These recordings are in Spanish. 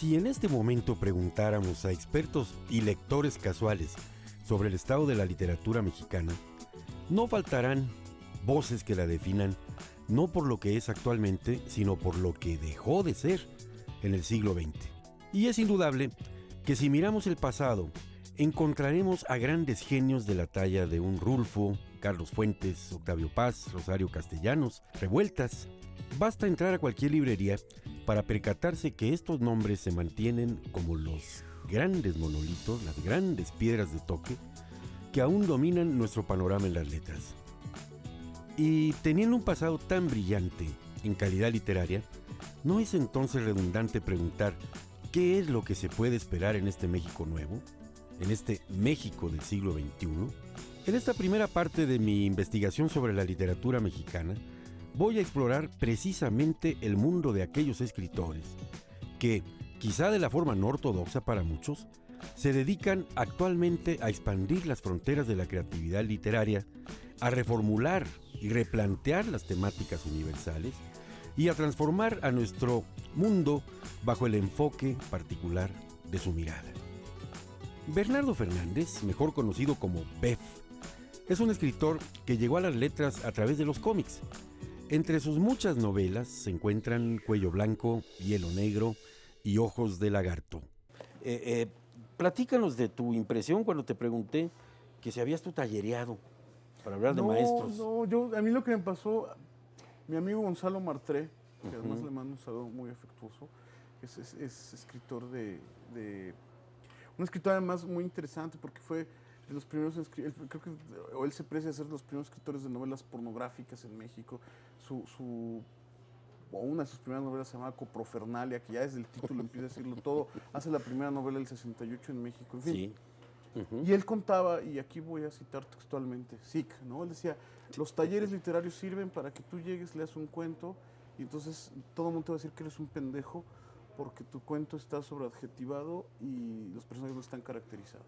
Si en este momento preguntáramos a expertos y lectores casuales sobre el estado de la literatura mexicana, no faltarán voces que la definan no por lo que es actualmente, sino por lo que dejó de ser en el siglo XX. Y es indudable que si miramos el pasado, encontraremos a grandes genios de la talla de un Rulfo, Carlos Fuentes, Octavio Paz, Rosario Castellanos, Revueltas. Basta entrar a cualquier librería para percatarse que estos nombres se mantienen como los grandes monolitos, las grandes piedras de toque que aún dominan nuestro panorama en las letras. Y teniendo un pasado tan brillante en calidad literaria, ¿no es entonces redundante preguntar qué es lo que se puede esperar en este México nuevo? En este México del siglo XXI. En esta primera parte de mi investigación sobre la literatura mexicana, voy a explorar precisamente el mundo de aquellos escritores que, quizá de la forma no ortodoxa para muchos, se dedican actualmente a expandir las fronteras de la creatividad literaria, a reformular y replantear las temáticas universales y a transformar a nuestro mundo bajo el enfoque particular de su mirada. Bernardo Fernández, mejor conocido como Bef, es un escritor que llegó a las letras a través de los cómics. Entre sus muchas novelas se encuentran Cuello Blanco, Hielo Negro y Ojos de Lagarto. Platícanos de tu impresión cuando te pregunté que si habías tú tallereado para hablar de maestros. A mí lo que me pasó, mi amigo Gonzalo Martré, que además le mando un saludo muy afectuoso, es escritor un escritor además muy interesante porque fue de los primeros, creo que él se precia ser de los primeros escritores de novelas pornográficas en México. Una de sus primeras novelas se llamaba Coprofernalia, que ya desde el título empieza a decirlo todo. Hace la primera novela del 68 en México, en fin. Sí. Y él contaba, y aquí voy a citar textualmente, SIC, ¿no? Él decía, los talleres literarios sirven para que tú llegues, leas un cuento, y entonces todo el mundo te va a decir que eres un pendejo porque tu cuento está sobreadjetivado y los personajes no están caracterizados.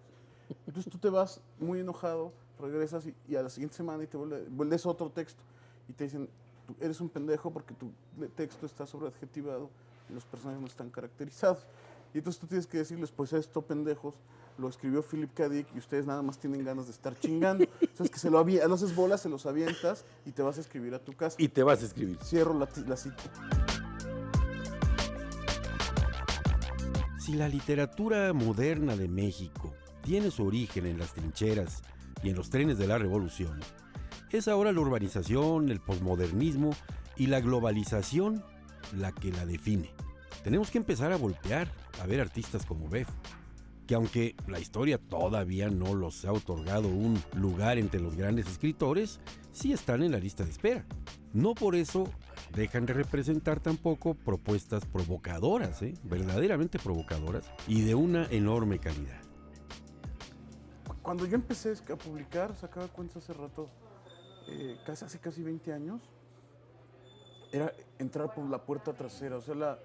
Entonces tú te vas muy enojado, regresas y a la siguiente semana y te lees otro texto y te dicen, tú eres un pendejo porque tu texto está sobreadjetivado y los personajes no están caracterizados. Y entonces tú tienes que decirles, pues esto, pendejos, lo escribió Philip K. Dick y ustedes nada más tienen ganas de estar chingando. Entonces que lo haces bolas, se los avientas y te vas a escribir a tu casa. Y te vas a escribir. Cierro la cita. Si la literatura moderna de México tiene su origen en las trincheras y en los trenes de la revolución, es ahora la urbanización, el posmodernismo y la globalización la que la define. Tenemos que empezar a voltear a ver artistas como Bef, que aunque la historia todavía no los ha otorgado un lugar entre los grandes escritores, sí están en la lista de espera. No por eso dejan de representar tampoco propuestas provocadoras, verdaderamente provocadoras y de una enorme calidad. Cuando yo empecé a publicar, sacaba cuentas hace rato, hace casi 20 años, era entrar por la puerta trasera, o sea,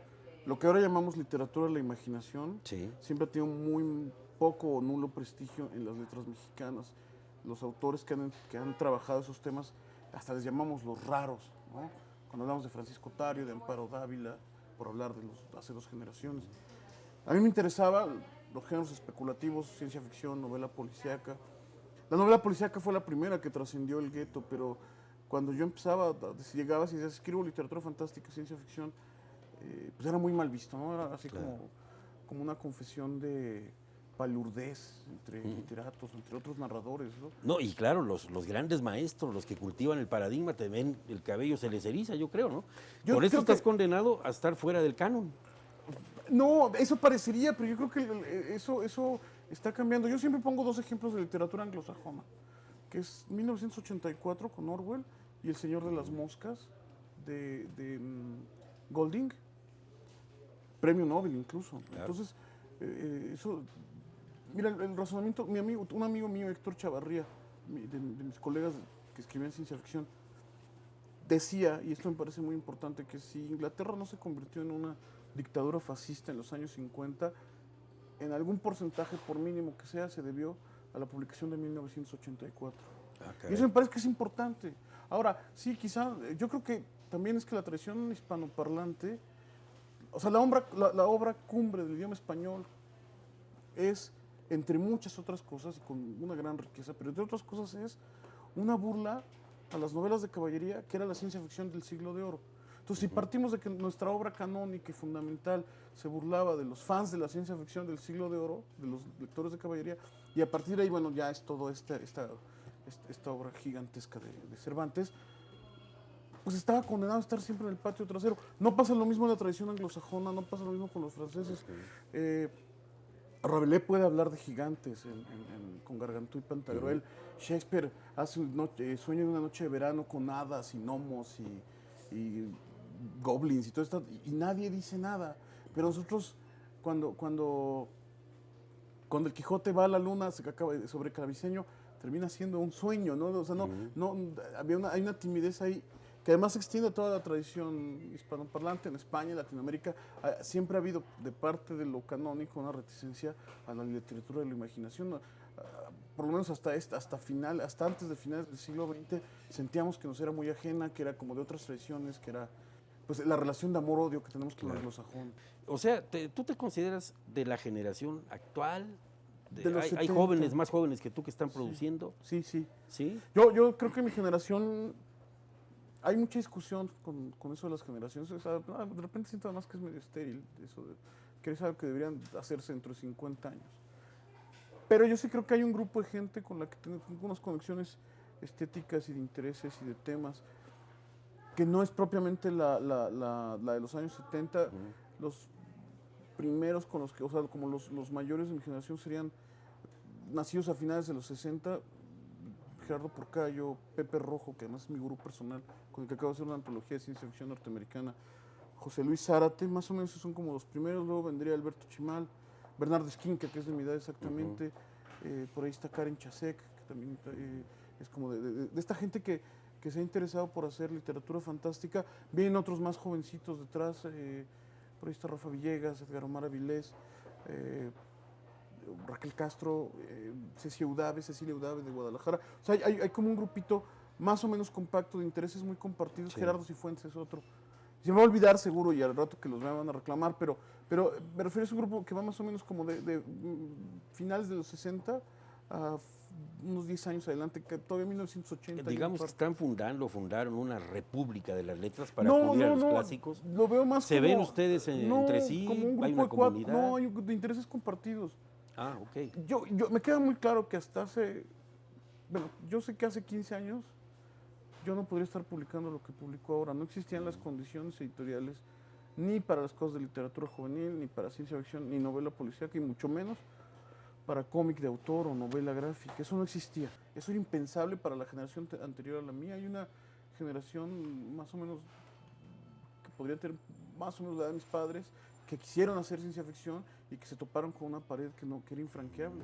lo que ahora llamamos literatura de la imaginación, Sí. siempre ha tenido muy poco o nulo prestigio en las letras mexicanas. Los autores que han trabajado esos temas, hasta les llamamos los raros, ¿no? Cuando hablamos de Francisco Tario, de Amparo Dávila, por hablar de hace 2 generaciones. A mí me interesaban los géneros especulativos, ciencia ficción, novela policíaca. La novela policíaca fue la primera que trascendió el gueto, pero cuando yo empezaba, llegabas y decías, escribo literatura fantástica, ciencia ficción, pues era muy mal visto, ¿no? Era así Claro. como una confesión de palurdez entre literatos, entre otros narradores, ¿no? No, y claro, los grandes maestros, los que cultivan el paradigma, te ven el cabello se les eriza, yo creo, ¿no? Por eso estás condenado a estar fuera del canon. No, eso parecería, pero yo creo que eso está cambiando. Yo siempre pongo 2 ejemplos de literatura anglosajona, que es 1984 con Orwell y El Señor de las Moscas de Golding, premio Nobel incluso. Claro. Entonces, eso, mira, el razonamiento, un amigo mío, Héctor Chavarría, de mis colegas que escribían ciencia ficción, decía, y esto me parece muy importante, que si Inglaterra no se convirtió en una dictadura fascista en los años 50, en algún porcentaje, por mínimo que sea, se debió a la publicación de 1984. Y eso me parece que es importante. Ahora, sí, quizá, yo creo que también es que la tradición hispanoparlante O sea, la obra cumbre del idioma español es, entre muchas otras cosas, y con una gran riqueza, pero entre otras cosas es una burla a las novelas de caballería, que era la ciencia ficción del siglo de oro. Entonces, si partimos de que nuestra obra canónica y fundamental se burlaba de los fans de la ciencia ficción del siglo de oro, de los lectores de caballería, y a partir de ahí, bueno, ya es todo esta obra gigantesca de Cervantes, pues estaba condenado a estar siempre en el patio trasero. No pasa lo mismo en la tradición anglosajona, no pasa lo mismo con los franceses. Rabelais puede hablar de gigantes con Gargantú y Pantagruel. Shakespeare hace sueño de una noche de verano con hadas y gnomos y goblins y todo esto, y nadie dice nada. Pero nosotros, cuando el Quijote va a la luna sobre Claviceño, termina siendo un sueño, ¿no? O sea, hay una timidez ahí que además se extiende a toda la tradición hispanoparlante en España, en Latinoamérica. Siempre ha habido de parte de lo canónico una reticencia a la literatura de la imaginación. Por lo menos hasta antes de finales del siglo XX, sentíamos que nos era muy ajena, que era como de otras tradiciones, que era pues la relación de amor-odio que tenemos con el anglosajón. O sea, ¿tú te consideras de la generación actual? De los Hay 70. jóvenes, más jóvenes que tú que están produciendo. Sí, sí. ¿Sí? Yo creo que mi generación, hay mucha discusión con eso de las generaciones. O sea, de repente siento además que es medio estéril, eso que es algo que deberían hacerse dentro de 50 años. Pero yo sí creo que hay un grupo de gente con la que tengo unas conexiones estéticas y de intereses y de temas, que no es propiamente la de los años 70. Los primeros con los que, o sea, como los mayores de mi generación serían nacidos a finales de los 60, Gerardo Porcayo, Pepe Rojo, que además es mi gurú personal, con el que acabo de hacer una antología de ciencia ficción norteamericana, José Luis Zárate, más o menos son como los primeros. Luego vendría Alberto Chimal, Bernardo Esquinca, que es de mi edad exactamente, por ahí está Karen Chasek, que también es como de esta gente que se ha interesado por hacer literatura fantástica. Vienen otros más jovencitos detrás, por ahí está Rafa Villegas, Edgar Omar Avilés, Raquel Castro, Cecilia Udave de Guadalajara. O sea, hay como un grupito más o menos compacto de intereses muy compartidos. Sí. Gerardo Cifuentes es otro. Se me va a olvidar seguro y al rato que los van a reclamar, pero me refiero a un grupo que va más o menos como de finales de los 60 a unos 10 años adelante, que todavía 1980. Digamos que fundaron una república de las letras para acudir a los clásicos. Lo veo más ¿Se ven ustedes entre sí? Como un grupo ¿Hay una comunidad? No, hay de intereses compartidos. Ah, ok. Me queda muy claro que hasta yo sé que hace 15 años yo no podría estar publicando lo que publico ahora. No existían las condiciones editoriales ni para las cosas de literatura juvenil, ni para ciencia ficción, ni novela policíaca, y mucho menos para cómic de autor o novela gráfica. Eso no existía. Eso era impensable para la generación anterior a la mía. Hay una generación más o menos que podría tener más o menos la edad de mis padres, que quisieron hacer ciencia ficción y que se toparon con una pared que era infranqueable.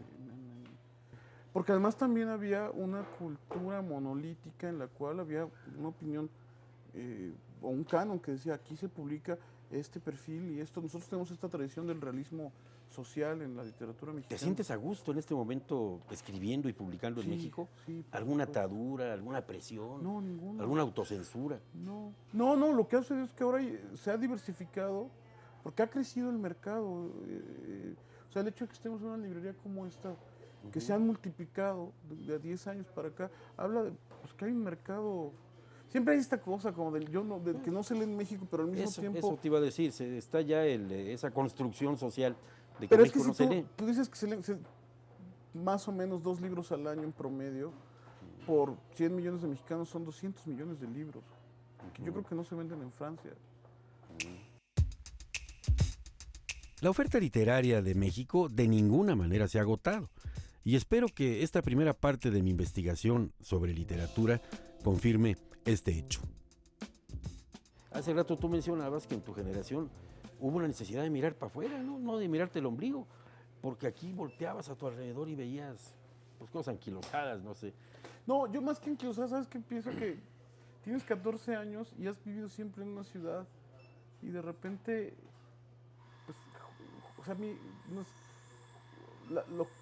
Porque además también había una cultura monolítica en la cual había una opinión o un canon que decía: aquí se publica este perfil y esto. Nosotros tenemos esta tradición del realismo social en la literatura mexicana. ¿Te sientes a gusto en este momento escribiendo y publicando en México? Sí. ¿Alguna atadura, alguna presión? No, ninguna. ¿Alguna autocensura? No, lo que ha sucedido es que ahora se ha diversificado porque ha crecido el mercado. O sea, el hecho de que estemos en una librería como esta, que se han multiplicado de 10 años para acá, habla de que hay un mercado. Siempre hay esta cosa como del que no se lee en México, pero al mismo tiempo. Eso te iba a decir, está ya esa construcción social de que pero México es que no se lee. Tú dices que se leen más o menos 2 libros al año en promedio. Por 100 millones de mexicanos son 200 millones de libros, que yo creo que no se venden en Francia. La oferta literaria de México de ninguna manera se ha agotado, y espero que esta primera parte de mi investigación sobre literatura confirme este hecho. Hace rato tú mencionabas que en tu generación hubo una necesidad de mirar para afuera, no de mirarte el ombligo, porque aquí volteabas a tu alrededor y veías cosas anquilosadas, no sé. No, yo más que anquilosadas, ¿sabes qué pienso? Que tienes 14 años y has vivido siempre en una ciudad y de repente, pues, o sea, a mí,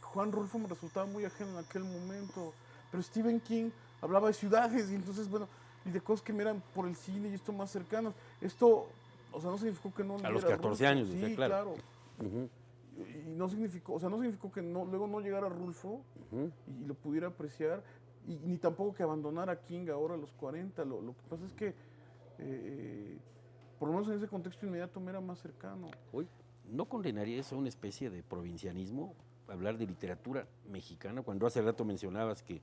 Juan Rulfo me resultaba muy ajeno en aquel momento, pero Stephen King hablaba de ciudades y entonces, bueno, y de cosas que me eran por el cine y esto más cercanas. Esto O sea, no significó que no A los leyera 14 Rulfo. años, Sí, decía, claro. claro. Y no significó, o sea, no significó que luego no llegara Rulfo y lo pudiera apreciar, y ni tampoco que abandonara a King ahora a los 40. Lo que pasa es que, por lo menos en ese contexto inmediato, me era más cercano. Hoy, ¿no condenaría eso a una especie de provincianismo? Hablar de literatura mexicana, cuando hace rato mencionabas que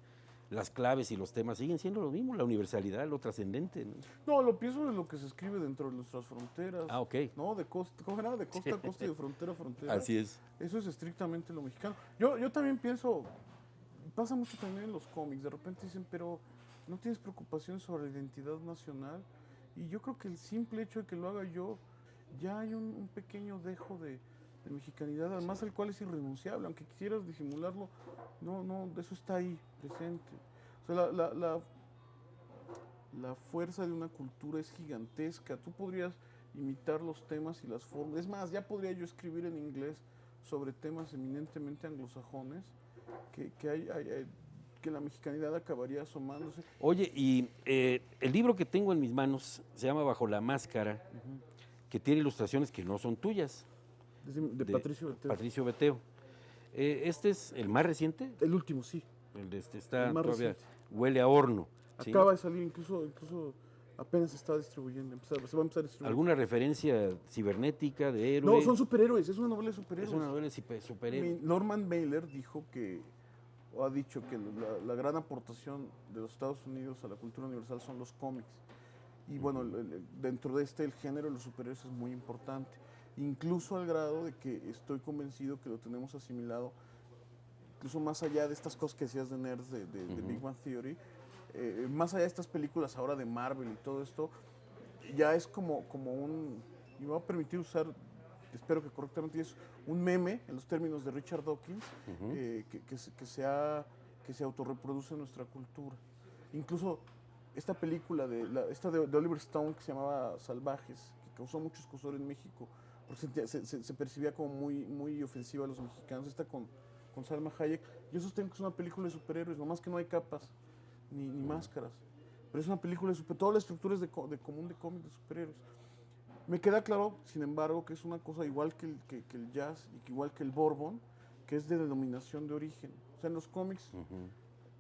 las claves y los temas siguen siendo lo mismo, la universalidad, lo trascendente, ¿no? No, lo pienso de lo que se escribe dentro de nuestras fronteras. Ah, ok. No, de costa, ¿cómo era? De costa a costa y de frontera a frontera. Así es. Eso es estrictamente lo mexicano. Yo también pienso, pasa mucho también en los cómics, de repente dicen, pero no tienes preocupaciones sobre la identidad nacional. Y yo creo que el simple hecho de que lo haga yo, ya hay un pequeño dejo de mexicanidad, además el cual es irrenunciable, aunque quisieras disimularlo, no, eso está ahí, presente. O sea, la fuerza de una cultura es gigantesca. Tú podrías imitar los temas y las formas. Es más, ya podría yo escribir en inglés sobre temas eminentemente anglosajones que la mexicanidad acabaría asomándose. Oye, y el libro que tengo en mis manos se llama Bajo la Máscara, que tiene ilustraciones que no son tuyas. De Patricio Beteo. Patricio Beteo. ¿Este es el más reciente? El último, sí. El de este está El más todavía, reciente. huele a horno. ¿sí? Acaba de salir, incluso apenas se está distribuyendo. Se va a empezar a distribuir. ¿Alguna referencia cibernética de héroe? No, son superhéroes, es una novela de superhéroes. Es una novela de superhéroe. Norman Mailer dijo o ha dicho que la gran aportación de los Estados Unidos a la cultura universal son los cómics. Y bueno, dentro de el género de los superhéroes es muy importante. Incluso al grado de que estoy convencido que lo tenemos asimilado, incluso más allá de estas cosas que decías de nerds de Big Bang Theory, más allá de estas películas ahora de Marvel y todo esto, ya es como un, y me voy a permitir usar, espero que correctamente, es un meme en los términos de Richard Dawkins, que se autorreproduce en nuestra cultura. Incluso esta película de Oliver Stone que se llamaba Salvajes, que causó mucho escozor en México, porque se percibía como muy ofensiva a los mexicanos, esta con Salma Hayek. Yo sostengo que es una película de superhéroes, nomás que no hay capas ni máscaras. Pero es una película de superhéroes, toda la estructura es de común de cómics de superhéroes. Me queda claro, sin embargo, que es una cosa igual que el jazz y que igual que el bourbon, que es de denominación de origen. O sea, en los cómics,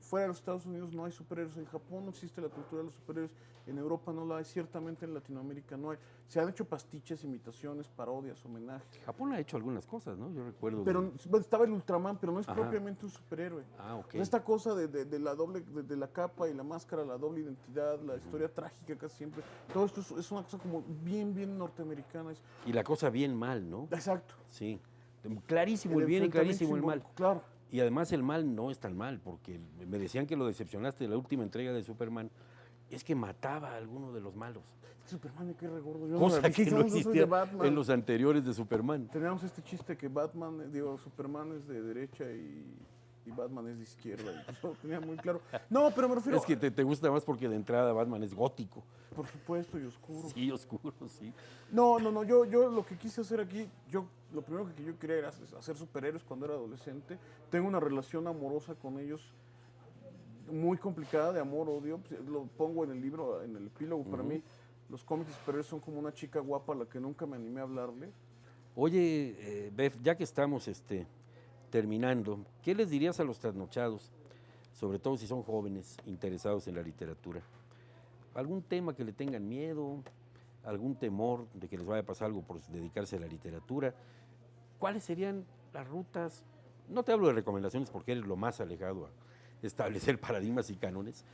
fuera de los Estados Unidos no hay superhéroes, en Japón no existe la cultura de los superhéroes, en Europa no la hay, ciertamente en Latinoamérica no hay. Se han hecho pastiches, imitaciones, parodias, homenajes. Japón ha hecho algunas cosas, ¿no? Yo recuerdo. Pero estaba el Ultraman, pero no es propiamente un superhéroe. Ah, ok. Esta cosa de la doble, de la capa y la máscara, la doble identidad, la historia trágica casi siempre, todo esto es una cosa como bien norteamericana. Y la cosa bien mal, ¿no? Exacto. Sí. Clarísimo el bien y clarísimo el mal. Claro. Y además el mal no es tan mal, porque me decían que lo decepcionaste de la última entrega de Superman, es que mataba a alguno de los malos. Superman me quedé regordo. Yo Cosa no, que no existía Batman. en los anteriores de Superman. Teníamos este chiste que Superman es de derecha y Batman es de izquierda. Y eso tenía muy claro. No, pero me refiero... Es que te gusta más porque de entrada Batman es gótico. Por supuesto, y oscuro. Sí, oscuro, sí. No, yo lo que quise hacer aquí, lo primero que yo quería era hacer superhéroes cuando era adolescente. Tengo una relación amorosa con ellos muy complicada, de amor-odio. Pues, lo pongo en el libro, en el epílogo. Para mí, los cómics superhéroes son como una chica guapa a la que nunca me animé a hablarle. Oye, Bef, ya que estamos terminando, ¿qué les dirías a los trasnochados, sobre todo si son jóvenes interesados en la literatura? ¿Algún tema que le tengan miedo? ¿Algún temor de que les vaya a pasar algo por dedicarse a la literatura? ¿Cuáles serían las rutas? No te hablo de recomendaciones porque eres lo más alejado a establecer paradigmas y cánones,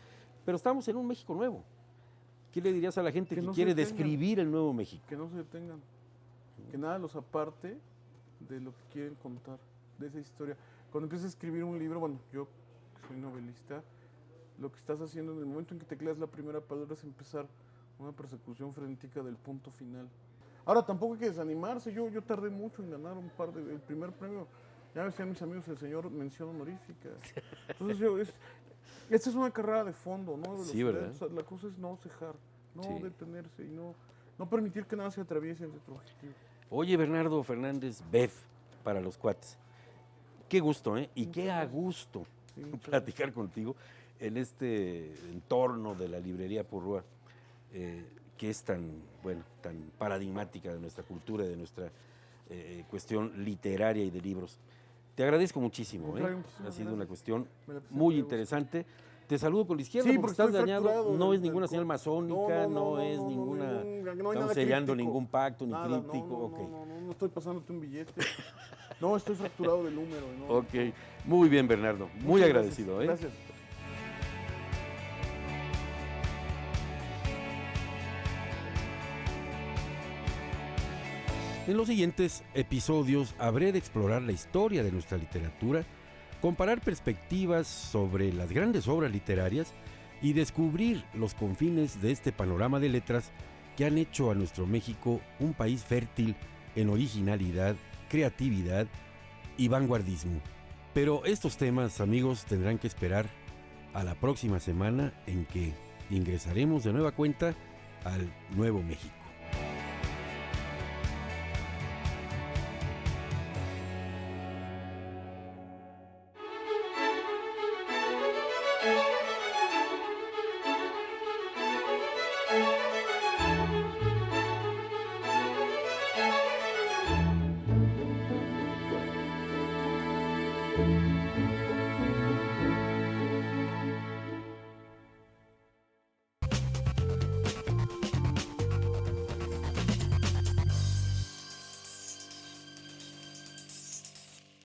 pero estamos en un México nuevo. ¿Qué le dirías a la gente que no quiere describir el nuevo México? Que no se detengan, que nada los aparte de lo que quieren contar, de esa historia. Cuando empieces a escribir un libro, bueno, yo que soy novelista, lo que estás haciendo en el momento en que tecleas la primera palabra es empezar una persecución frenética del punto final. Ahora, tampoco hay que desanimarse, yo tardé mucho en ganar el primer premio. Ya me decían mis amigos, el señor mención honorífica. Entonces esta es una carrera de fondo, ¿no? Sí, ¿verdad? O sea, la cosa es no cejar, no Sí. detenerse y no permitir que nada se atraviese entre tu objetivo. Oye, Bernardo Fernández Bef, para los cuates. Qué gusto, ¿eh? Y qué a gusto platicar contigo en este entorno de la librería Purrúa. que es tan, bueno, tan paradigmática de nuestra cultura, de nuestra cuestión literaria y de libros. Te agradezco muchísimo, Contrario, ha muchísimas sido una gracias. cuestión Me la pasé muy muy a gusto. interesante. Te saludo con la izquierda Sí, porque porque estás estoy dañado, fracturado no del- es ninguna del señal co- masónica, no es no, ninguna, no hay estamos nada sellando críptico. ningún pacto ni Nada, críptico, ok. no estoy pasándote un billete. No, estoy fracturado del húmero. No, Ok, muy bien Bernardo, muy Muchas agradecido. Gracias. En los siguientes episodios habré de explorar la historia de nuestra literatura, comparar perspectivas sobre las grandes obras literarias y descubrir los confines de este panorama de letras que han hecho a nuestro México un país fértil en originalidad, creatividad y vanguardismo. Pero estos temas, amigos, tendrán que esperar a la próxima semana en que ingresaremos de nueva cuenta al Nuevo México.